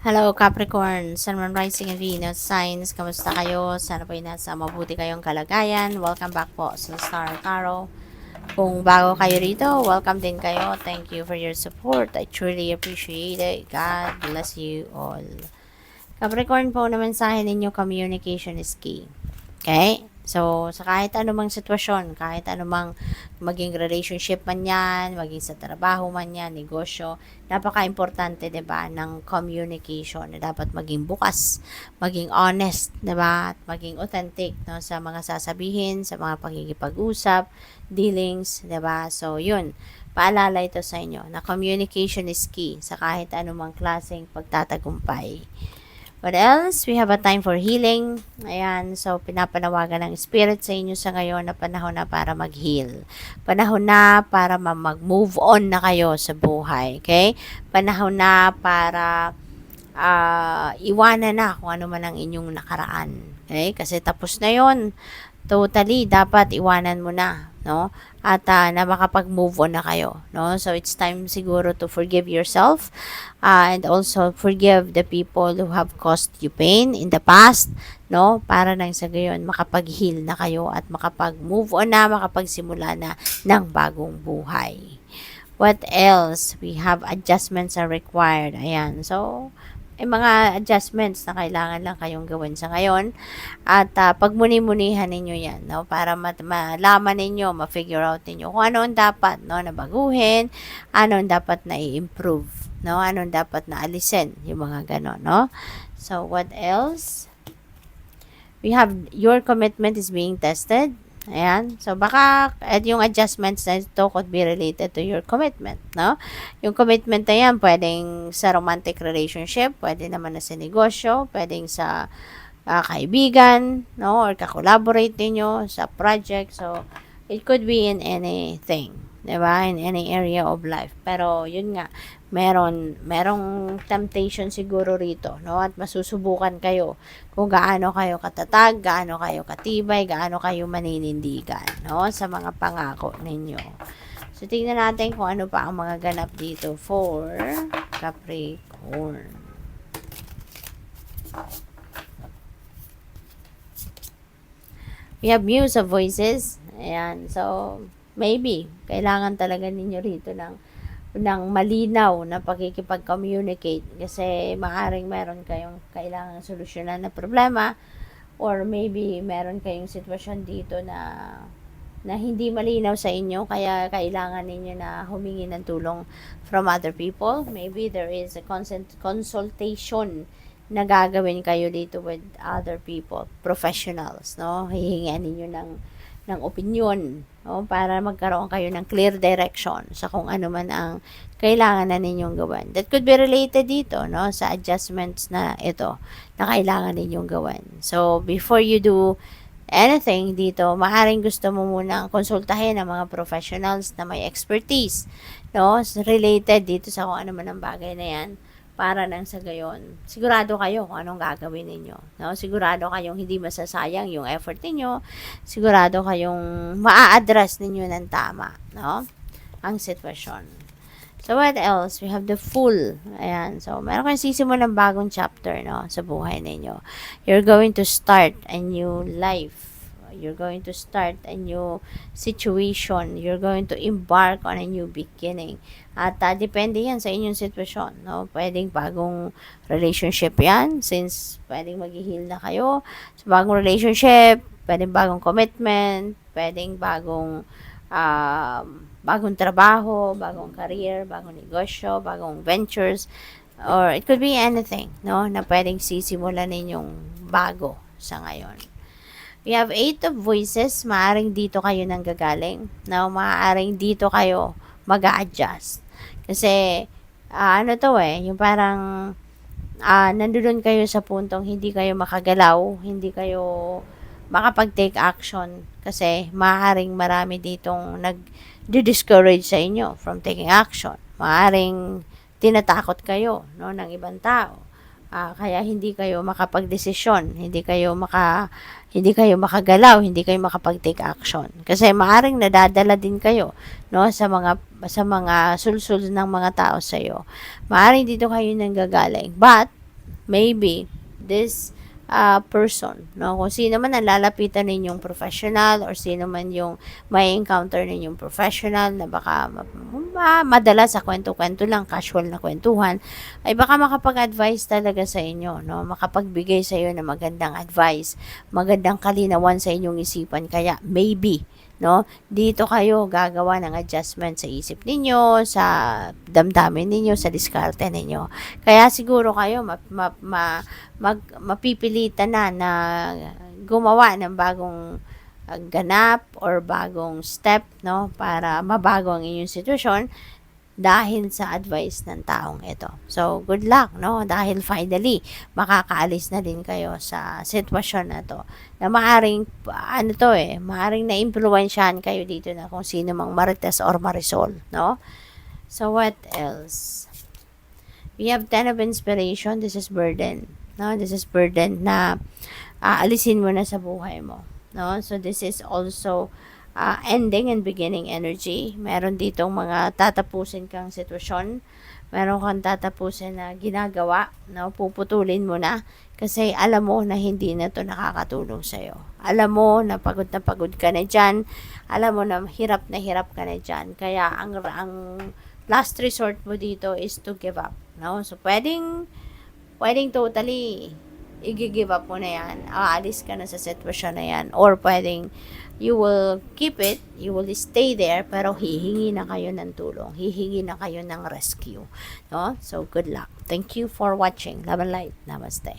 Hello Capricorn, Sun, Moon, Rising and Venus signs. Kamusta kayo? Sana po nasa mabuti kayong kalagayan. Welcome back po sa Star Tarot. Kung bago kayo rito, welcome din kayo. Thank you for your support. I truly appreciate it. God bless you all. Capricorn po naman sa akin ninyo, communication is key. Okay? So, sa kahit anumang sitwasyon, kahit anumang maging relationship man yan, maging sa trabaho man yan, negosyo, napaka-importante, 'di ba, ng communication na dapat maging bukas, maging honest, 'di ba, at maging authentic, no, sa mga sasabihin, sa mga pagkikipag-usap, dealings, 'di ba? So, yun. Paalala ito sa inyo na communication is key sa kahit anumang klaseng pagtatagumpay. What else? We have a time for healing. Ayan, so pinapanawagan ng Spirit sa inyo sa ngayon na panahon na para mag-heal. Panahon na para mag-move on na kayo sa buhay. Okay? Panahon na para iwanan na kung ano man ang inyong nakaraan. Okay? Kasi tapos na yon. Totally, dapat iwanan mo na, no? At na makapag-move on na kayo, no? So, it's time siguro to forgive yourself and also forgive the people who have caused you pain in the past, no? Para nang sa gayon, makapag-heal na kayo at makapag-move on na, makapagsimula na ng bagong buhay. What else? We have adjustments are required. Ayan. So, mga adjustments na kailangan lang kayong gawin sa ngayon at pagmuni-munihan ninyo yan, no, para malaman ninyo, ma-figure out ninyo kung ano ang dapat, no, na baguhin, ano ang dapat na i-improve, no, ano ang dapat na alisin, yung mga ganon, no. So what else? We have your commitment is being tested. Ayan. So, baka yung adjustments na ito could be related to your commitment, no? Yung commitment na yan, pwedeng sa romantic relationship, pwede naman na sa negosyo, pwedeng sa kaibigan, no? Or kakolaborate ninyo sa project. So, it could be in anything, diba? In any area of life. Pero, yun nga, merong temptation siguro rito, no? At masusubukan kayo kung gaano kayo katatag, gaano kayo katibay, gaano kayo maninindigan, no? Sa mga pangako ninyo. So, tingnan natin kung ano pa ang mga ganap dito for Capricorn. We have Muse of Voices. Ayan. So, maybe, kailangan talaga ninyo rito ng malinaw na pakikipag-communicate kasi maaring meron kayong kailangan solusyonan na problema or maybe meron kayong sitwasyon dito na hindi malinaw sa inyo kaya kailangan ninyo na humingi ng tulong from other people. Maybe there is a consultation na gagawin kayo dito with other people, professionals, no? Hihingian ninyo ng opinion, no? Para magkaroon kayo ng clear direction sa kung ano man ang kailangan na ninyong gawin. That could be related dito, no? Sa adjustments na ito na kailangan ninyong gawin. So, before you do anything dito, maaaring gusto mo munang konsultahin ang mga professionals na may expertise, no? Related dito sa kung ano man ang bagay na yan para nang sa gayon, sigurado kayo kung anong gagawin ninyo, no? Sigurado kayong hindi masasayang yung effort ninyo, sigurado kayong maa-address ninyo ng tama, no? Ang sitwasyon. So, what else? We have the Fool. Ayan. So, meron kayong sisimulan ng bagong chapter, no? Sa buhay ninyo. You're going to start a new life. You're going to start a new situation. You're going to embark on a new beginning. At depende yan sa inyong sitwasyon, no? Pwedeng bagong relationship yan, since pwedeng mag-heal na kayo. So, bagong relationship, pwedeng bagong commitment, pwedeng bagong trabaho, bagong career, bagong negosyo, bagong ventures, or it could be anything, no? Na pwedeng sisimulan ninyong bago sa ngayon. We have 8 of Voices. Maaring dito kayo nang gagaling. No? Maaring dito kayo mag-a-adjust. Kasi, ano to yung parang, nandoon kayo sa puntong hindi kayo makagalaw, hindi kayo makapag-take action. Kasi, maaring marami ditong nag-discourage sa inyo from taking action. Maaring tinatakot kayo, no, ng ibang tao. Kaya hindi kayo makapagdesisyon, hindi kayo makagalaw, hindi kayo makapag-take action. Kasi maaring nadadala din kayo, no, sa mga sulsul ng mga tao sa iyo. Maaring dito kayo nanggagaling. But maybe this person, no? Kung sino man ang lalapitan ninyong professional or sino man yung may encounter ninyong professional na baka madala sa kwento-kwento lang, casual na kwentuhan, ay baka makapag-advise talaga sa inyo, no? Makapagbigay sa iyo ng magandang advice, magandang kalinawan sa inyong isipan, kaya maybe, no? Dito kayo gagawa ng adjustment sa isip ninyo, sa damdamin ninyo, sa diskarte ninyo. Kaya siguro kayo mapipilitan na gumawa ng bagong ganap or bagong step, no, para mabago ang inyong sitwasyon dahil sa advice ng taong ito. So, good luck, no? Dahil finally, makakaalis na din kayo sa sitwasyon na to. Na maaring, maaring na-impluwensyahan kayo dito na kung sino mang Marites or Marisol, no? So, what else? We have 10 of inspiration. This is burden, no? This is burden na aalisin mo na sa buhay mo, no? So, this is also ending and beginning energy. Meron ditong mga tatapusin kang sitwasyon. Meron kang tatapusin na ginagawa, no? Puputulin mo na kasi alam mo na hindi na to nakakatulong sa'yo. Alam mo na pagod ka na dyan. Alam mo na hirap ka na dyan. Kaya ang last resort mo dito is to give up, no? So, pwedeng totally i-give up mo na yan, aalis ka na sa sitwasyon na yan, or pwedeng you will keep it, you will stay there, pero hihingi na kayo ng tulong, hihingi na kayo ng rescue, no? So, good luck. Thank you for watching. Love and light. Namaste.